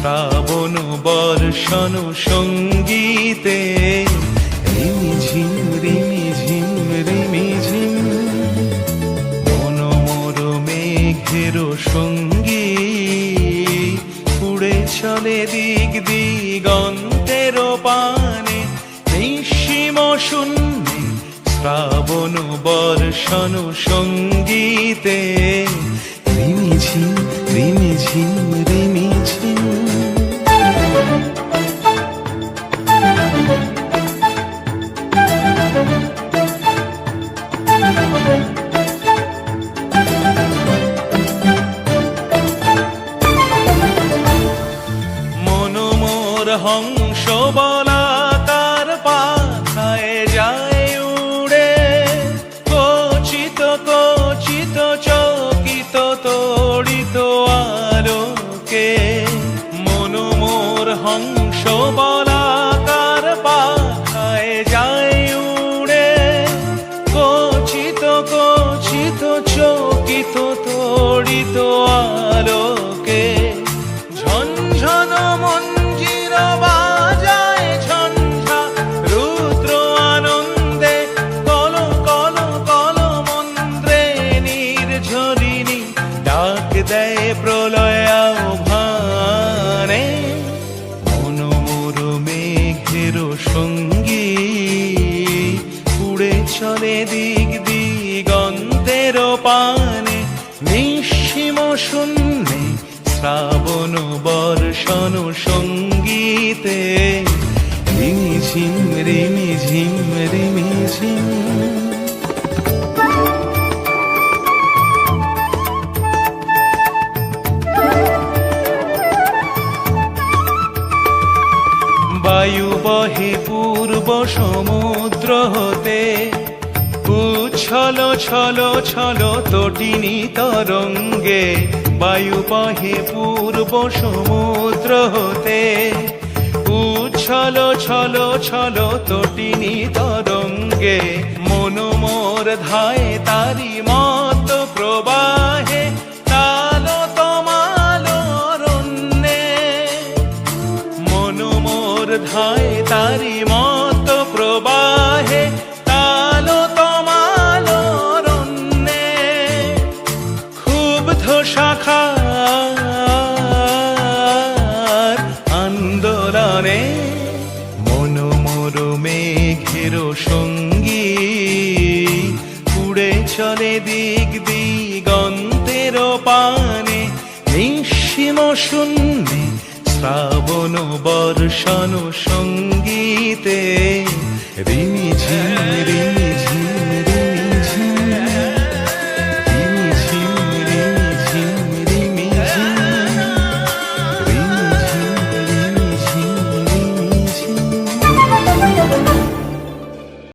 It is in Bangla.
শ্রাবণ বর্ষণ সঙ্গীতে রিমিঝিম রিমিঝিম রিমিঝিম মন মোর মেঘের সঙ্গী উড়ে চলে দিক দিগন্তের পানে নিঃসীম শূন্যে শ্রাবণ বর্ষণ সঙ্গীতে রিমিঝিম রিমিঝিম রিমিঝিম। মন মোর হংস বলাকার পাখায় যায় উড়ে কচিত কচিত চকিত তড়িত আলোকে। মন মোর হংস বলাকার পাখায় যায় উড়ে কচিত কচিত চকিত তড়িত আলোকে। ঝনঝন মঞ্জির বাজায় ঝঞ্ঝা রুদ্র আনন্দে কল কল কল মন্ত্রে নির্ঝরিণী ডাক দেয় প্রলয় আহ্বানে। মন মোর মেঘের সঙ্গী উড়ে চলে দিক দিগন্তের পানে নিঃসীম শূন্যে শ্রাবণ বর্ষণ সঙ্গীতে রিমিঝিম রিমিঝিম রিমিঝিম। বায়ু বহে পূর্ব সমুদ্র হতে উচ্ছল ছল ছল তটিনী তরঙ্গে। বায়ু বহে পূর্ব সমুদ্র হতে উচ্ছল ছল ছল তটিনী তরঙ্গে। মন মোর ধায় তারি মত প্রবাহে তাল তমাল অরণ্যে। মন মোর ধায় তারি মত প্রবাহে তাল তমাল অরণ্যে। ক্ষুব্ধ শাখার আন্দোলনে মন মোর মেঘের সঙ্গী উড়ে চলে দিক দিগন্তের পানে নিঃসীম শূন্যে শ্রাবণ বর্ষণ সঙ্গীতে রিমিঝিম রিমি।